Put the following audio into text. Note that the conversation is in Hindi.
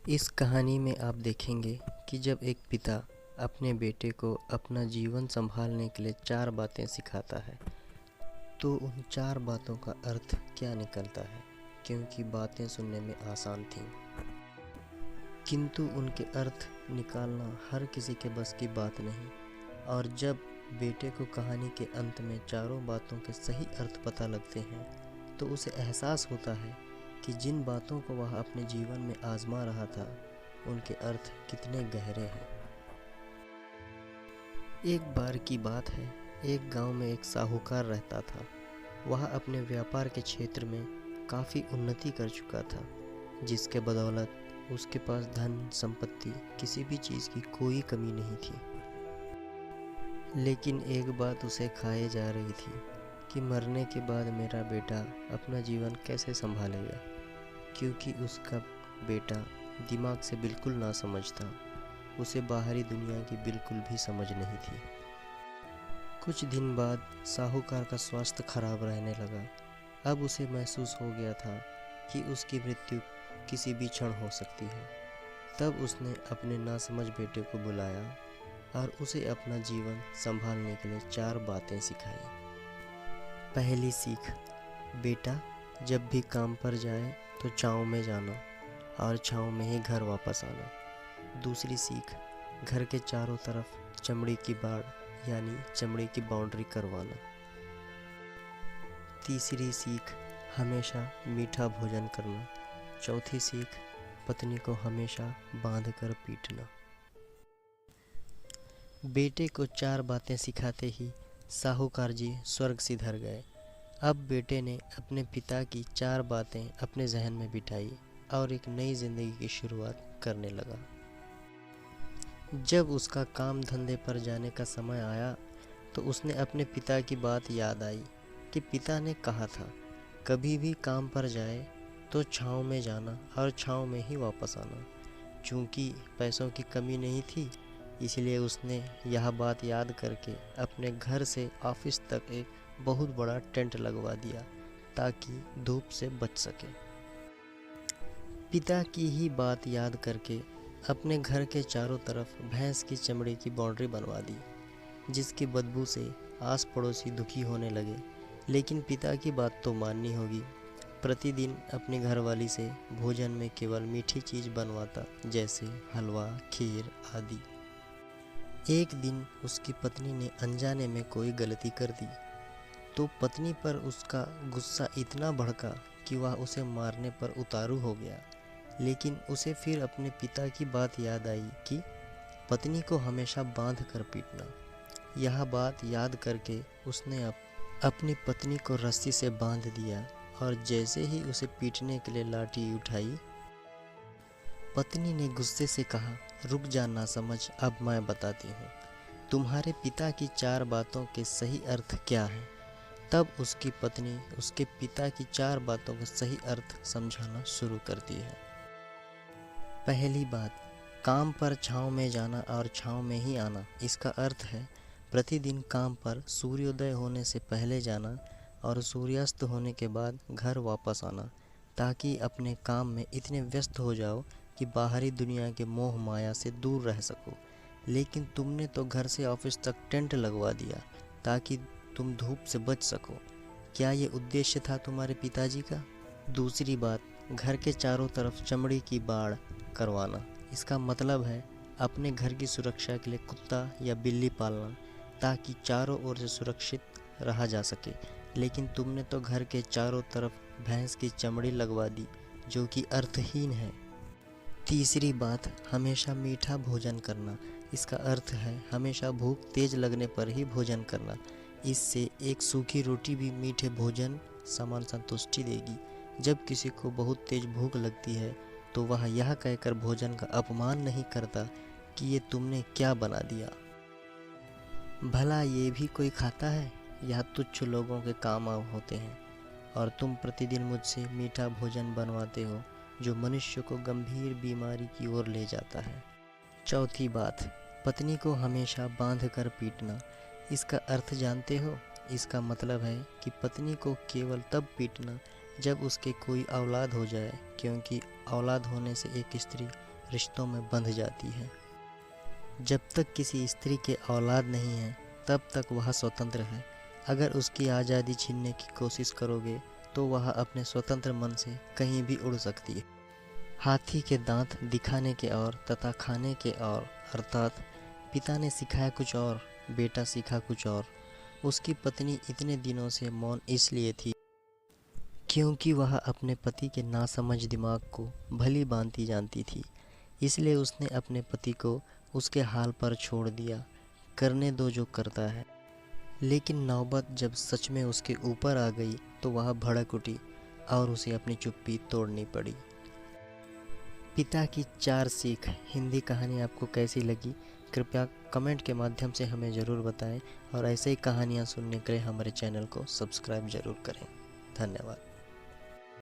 इस कहानी में आप देखेंगे कि जब एक पिता अपने बेटे को अपना जीवन संभालने के लिए 4 बातें सिखाता है, तो उन 4 बातों का अर्थ क्या निकलता है, क्योंकि बातें सुनने में आसान थीं, किंतु उनके अर्थ निकालना हर किसी के बस की बात नहीं। और जब बेटे को कहानी के अंत में चारों बातों के सही अर्थ पता लगते हैं, तो उसे एहसास होता है कि जिन बातों को वह अपने जीवन में आजमा रहा था, उनके अर्थ कितने गहरे हैं। एक बार की बात है, एक गांव में एक साहूकार रहता था। वह अपने व्यापार के क्षेत्र में काफ़ी उन्नति कर चुका था, जिसके बदौलत उसके पास धन संपत्ति किसी भी चीज़ की कोई कमी नहीं थी। लेकिन एक बात उसे खाए जा रही थी कि मरने के बाद मेरा बेटा अपना जीवन कैसे संभालेगा, क्योंकि उसका बेटा दिमाग से बिल्कुल ना समझता, उसे बाहरी दुनिया की बिल्कुल भी समझ नहीं थी। कुछ दिन बाद साहूकार का स्वास्थ्य खराब रहने लगा। अब उसे महसूस हो गया था कि उसकी मृत्यु किसी भी क्षण हो सकती है। तब उसने अपने नासमझ बेटे को बुलाया और उसे अपना जीवन संभालने के लिए 4 बातें सिखाई। पहली सीख, बेटा जब भी काम पर जाए तो छाँव में जाना और छाँव में ही घर वापस आना। दूसरी सीख, घर के चारों तरफ चमड़ी की बाड़ यानी चमड़ी की बाउंड्री करवाना। तीसरी सीख, हमेशा मीठा भोजन करना। चौथी सीख, पत्नी को हमेशा बांध कर पीटना। बेटे को 4 बातें सिखाते ही साहूकार जी स्वर्ग सिधर गए। अब बेटे ने अपने पिता की 4 बातें अपने जहन में बिठाई और एक नई जिंदगी की शुरुआत करने लगा। जब उसका काम धंधे पर जाने का समय आया, तो उसने अपने पिता की बात याद आई कि पिता ने कहा था, कभी भी काम पर जाए तो छाँव में जाना और छाँव में ही वापस आना। चूँकि पैसों की कमी नहीं थी, इसलिए उसने यह बात याद करके अपने घर से ऑफिस तक एक बहुत बड़ा टेंट लगवा दिया, ताकि धूप से बच सके। पिता की ही बात याद करके अपने घर के चारों तरफ भैंस की चमड़ी की बाउंड्री बनवा दी, जिसकी बदबू से आस पड़ोसी दुखी होने लगे। लेकिन पिता की बात तो माननी होगी। प्रतिदिन अपनी घरवाली से भोजन में केवल मीठी चीज़ बनवाता, जैसे हलवा, खीर आदि। एक दिन उसकी पत्नी ने अनजाने में कोई गलती कर दी, तो पत्नी पर उसका गुस्सा इतना भड़का कि वह उसे मारने पर उतारू हो गया। लेकिन उसे फिर अपने पिता की बात याद आई कि पत्नी को हमेशा बांध कर पीटना। यह बात याद करके उसने अपनी पत्नी को रस्सी से बांध दिया और जैसे ही उसे पीटने के लिए लाठी उठाई, पत्नी ने गुस्से से कहा, रुक जा नासमझ, अब मैं बताती हूँ तुम्हारे पिता की 4 बातों के सही अर्थ क्या है। तब उसकी पत्नी उसके पिता की 4 बातों का सही अर्थ समझाना शुरू करती है। पहली बात, काम पर छाँव में जाना और छाँव में ही आना। इसका अर्थ है प्रतिदिन काम पर सूर्योदय होने से पहले जाना और सूर्यास्त होने के बाद घर वापस आना, ताकि अपने काम में इतने व्यस्त हो जाओ कि बाहरी दुनिया के मोह माया से दूर रह सको। लेकिन तुमने तो घर से ऑफिस तक टेंट लगवा दिया ताकि तुम धूप से बच सको। क्या ये उद्देश्य था तुम्हारे पिताजी का? दूसरी बात, घर के चारों तरफ चमड़ी की बाड़ करवाना। इसका मतलब है अपने घर की सुरक्षा के लिए कुत्ता या बिल्ली पालना, ताकि चारों ओर से सुरक्षित रहा जा सके। लेकिन तुमने तो घर के चारों तरफ भैंस की चमड़ी लगवा दी, जो कि अर्थहीन है। तीसरी बात, हमेशा मीठा भोजन करना। इसका अर्थ है हमेशा भूख तेज लगने पर ही भोजन करना। इससे एक सूखी रोटी भी मीठे भोजन समान संतुष्टि देगी। जब किसी को बहुत तेज भूख लगती है, तो वह यह कहकर भोजन का अपमान नहीं करता कि ये तुमने क्या बना दिया, भला ये भी कोई खाता है। यह तुच्छ लोगों के काम होते हैं, और तुम प्रतिदिन मुझसे मीठा भोजन बनवाते हो, जो मनुष्य को गंभीर बीमारी की ओर ले जाता है। चौथी बात, पत्नी को हमेशा बांध कर पीटना। इसका अर्थ जानते हो? इसका मतलब है कि पत्नी को केवल तब पीटना जब उसके कोई औलाद हो जाए, क्योंकि औलाद होने से एक स्त्री रिश्तों में बंध जाती है। जब तक किसी स्त्री के औलाद नहीं है तब तक वह स्वतंत्र है। अगर उसकी आज़ादी छीनने की कोशिश करोगे तो वह अपने स्वतंत्र मन से कहीं भी उड़ सकती है। हाथी के दांत दिखाने के और तथा खाने के और, अर्थात पिता ने सिखाया कुछ और, बेटा सीखा कुछ और। उसकी पत्नी इतने दिनों से मौन इसलिए थी क्योंकि वह अपने पति के नासमझ दिमाग को भली भांति जानती थी। इसलिए उसने अपने पति को उसके हाल पर छोड़ दिया, करने दो जो करता है। लेकिन नौबत जब सच में उसके ऊपर आ गई तो वह भड़क उठी और उसे अपनी चुप्पी तोड़नी पड़ी। पिता की 4 सीख हिंदी कहानी आपको कैसी लगी? कृपया कमेंट के माध्यम से हमें ज़रूर बताएं और ऐसे ही कहानियाँ सुनने के लिए हमारे चैनल को सब्सक्राइब ज़रूर करें। धन्यवाद।